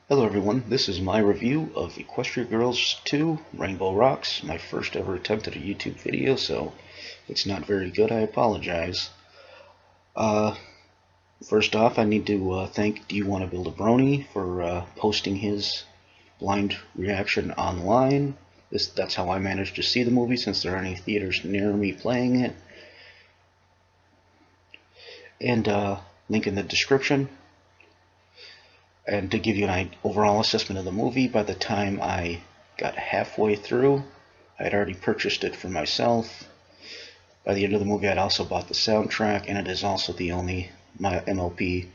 Hello everyone, this is my review of Equestria Girls 2 Rainbow Rocks, my first ever attempt at a YouTube video, so if it's not very good, I apologize. Uh, First off, I need to thank Do You Want to Build a Brony for posting his blind reaction online. That's how I managed to see the movie, since there aren't any theaters near me playing it. And link in the description. And to give you an overall assessment of the movie, by the time I got halfway through, I had already purchased it for myself. By the end of the movie, I'd also bought the soundtrack, and it is also the only my MLP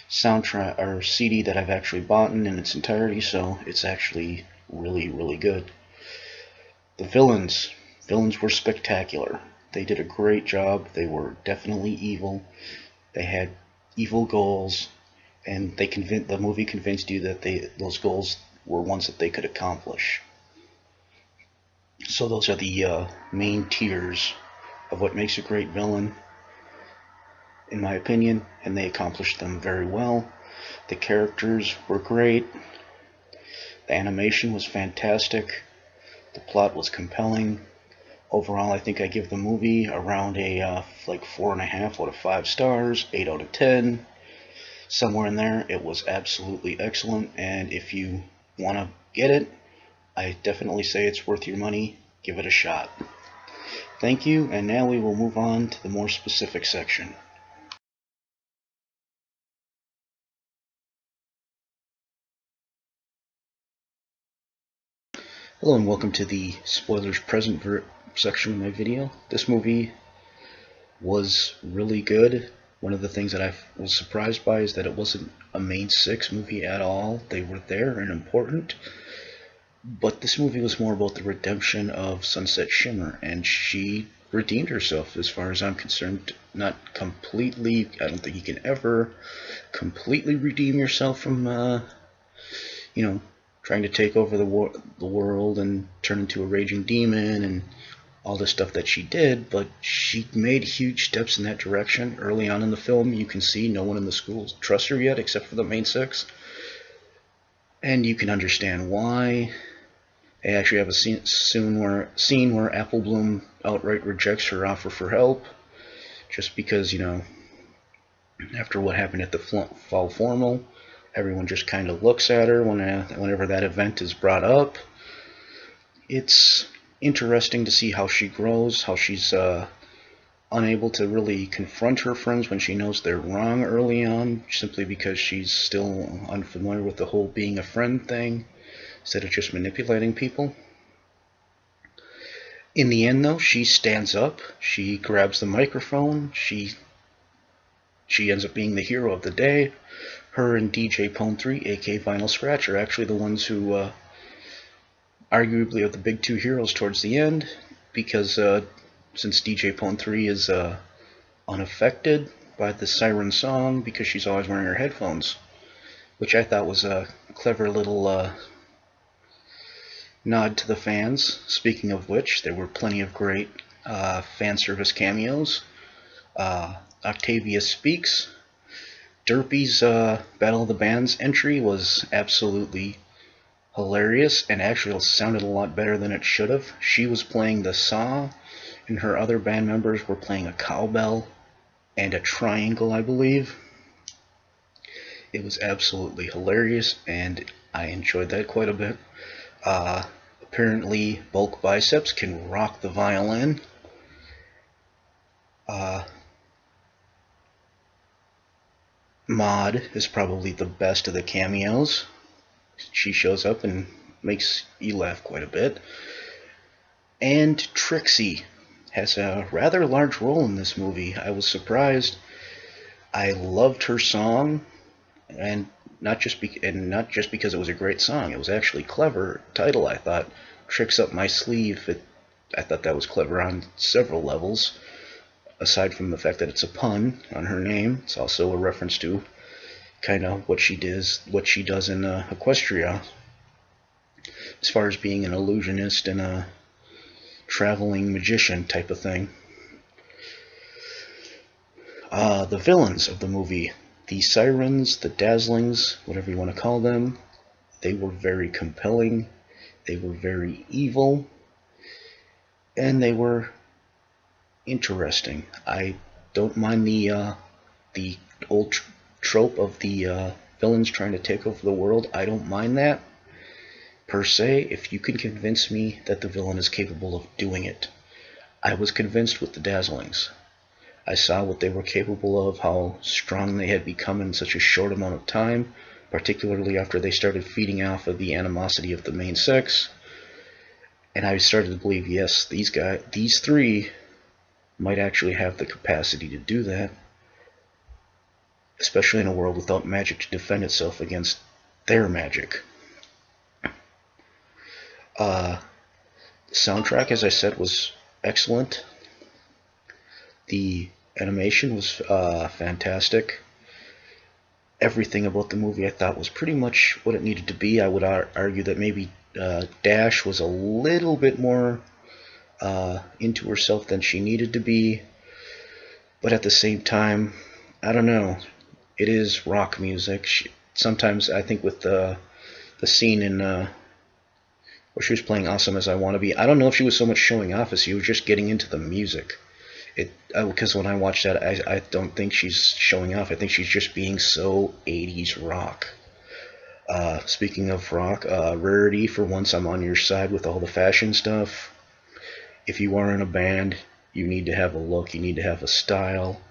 soundtrack or CD that I've actually bought in its entirety, so it's actually really, really good. The villains were spectacular. They did a great job. They were definitely evil. They had evil goals. And the movie convinced you that those goals were ones that they could accomplish. So those are the main tiers of what makes a great villain, in my opinion, and they accomplished them very well. The characters were great. The animation was fantastic. The plot was compelling. Overall, I think I give the movie around a like 4.5 out of 5 stars, 8 out of 10. Somewhere in there. It was absolutely excellent, and if you want to get it, I definitely say it's worth your money. Give it a shot. Thank you, and now we will move on to the more specific section. Hello and welcome to the spoilers present section of my video. This movie was really good. One of the things that I was surprised by is that it wasn't a main 6 movie at all. They were there and important, but this movie was more about the redemption of Sunset Shimmer, and she redeemed herself as far as I'm concerned. Not completely. I don't think you can ever completely redeem yourself from, trying to take over the world and turn into a raging demon and all the stuff that she did, but she made huge steps in that direction. Early on in the film, you can see no one in the school trusts her yet, except for the main 6. And you can understand why. They actually have a scene where Apple Bloom outright rejects her offer for help, just because, after what happened at the fall formal, everyone just kind of looks at her whenever that event is brought up. It's interesting to see how she grows, how she's unable to really confront her friends when she knows they're wrong early on, simply because she's still unfamiliar with the whole being a friend thing, instead of just manipulating people. In the end, though, she stands up, she grabs the microphone, she ends up being the hero of the day. Her and DJ Pone 3, aka Vinyl Scratch, are actually the ones who arguably are the big 2 heroes towards the end, because since DJ Pone 3 is unaffected by the siren song because she's always wearing her headphones, which I thought was a clever little nod to the fans. Speaking of which, there were plenty of great fan service cameos. Octavia Speaks. Derpy's Battle of the Bands entry was absolutely hilarious, and actually sounded a lot better than it should have. She was playing the saw, and her other band members were playing a cowbell and a triangle, I believe. It was absolutely hilarious, and I enjoyed that quite a bit. Apparently, Bulk Biceps can rock the violin. Maud is probably the best of the cameos. She shows up and makes you laugh quite a bit. And Trixie has a rather large role in this movie. I was surprised. I loved her song, and not just because it was a great song. It was actually clever title. I thought, Tricks Up My Sleeve. I thought that was clever on several levels. Aside from the fact that it's a pun on her name, it's also a reference to kind of what she does in Equestria, as far as being an illusionist and a traveling magician type of thing. The villains of the movie The sirens, the dazzlings, whatever you want to call them, they were very compelling, they were very evil, and they were interesting. I don't mind the old trope of the villains trying to take over the world. I don't mind that, per se, if you can convince me that the villain is capable of doing it. I was convinced with the Dazzlings. I saw what they were capable of, how strong they had become in such a short amount of time, particularly after they started feeding off of the animosity of the main six. And I started to believe, yes, these three might actually have the capacity to do that, especially in a world without magic to defend itself against their magic. The soundtrack, as I said, was excellent. The animation was fantastic. Everything about the movie I thought was pretty much what it needed to be. I would argue that maybe Dash was a little bit more into herself than she needed to be, but at the same time, I don't know. It is rock music. Sometimes I think with the scene in where she was playing "Awesome as I Want to Be," I don't know if she was so much showing off as she was just getting into the music. Because when I watch that, I don't think she's showing off. I think she's just being so 80s rock. Speaking of rock, Rarity, for once I'm on your side with all the fashion stuff. If you are in a band, you need to have a look, you need to have a style.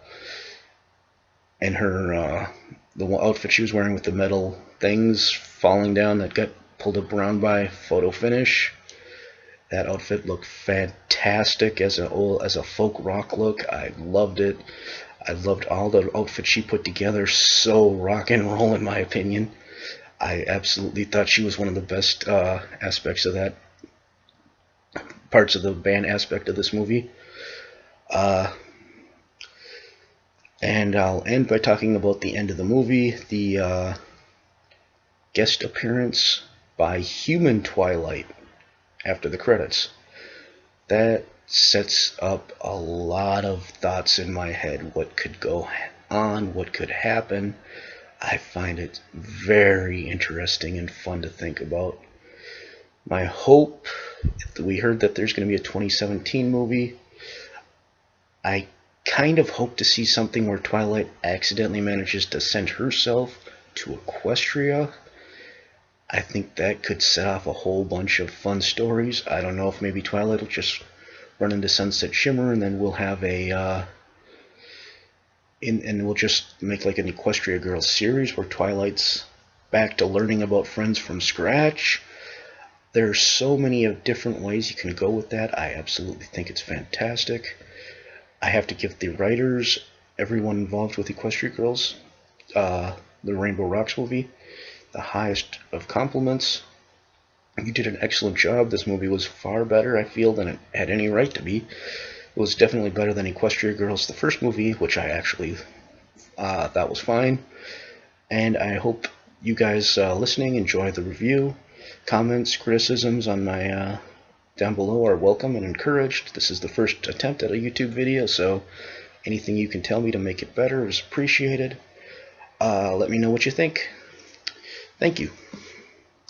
And her, the outfit she was wearing with the metal things falling down that got pulled up around by photo finish, that outfit looked fantastic as a folk rock look. I loved it. I loved all the outfits she put together. So rock and roll, in my opinion. I absolutely thought she was one of the best aspects of that, parts of the band aspect of this movie. And I'll end by talking about the end of the movie, the guest appearance by Human Twilight after the credits. That sets up a lot of thoughts in my head. What could go on? What could happen? I find it very interesting and fun to think about. My hope, we heard that there's going to be a 2017 movie. I kind of hope to see something where Twilight accidentally manages to send herself to Equestria. I think that could set off a whole bunch of fun stories. I don't know if maybe Twilight will just run into Sunset Shimmer, and then we'll have and we'll just make like an Equestria Girls series where Twilight's back to learning about friends from scratch. There's so many different ways you can go with that. I absolutely think it's fantastic. I have to give the writers, everyone involved with Equestria Girls, the Rainbow Rocks movie, the highest of compliments. You did an excellent job. This movie was far better, I feel, than it had any right to be. It was definitely better than Equestria Girls, the first movie, which I actually thought was fine. And I hope you guys listening enjoy the review. Comments, criticisms on my down below are welcome and encouraged. This is the first attempt at a YouTube video, so anything you can tell me to make it better is appreciated. Let me know what you think. Thank you.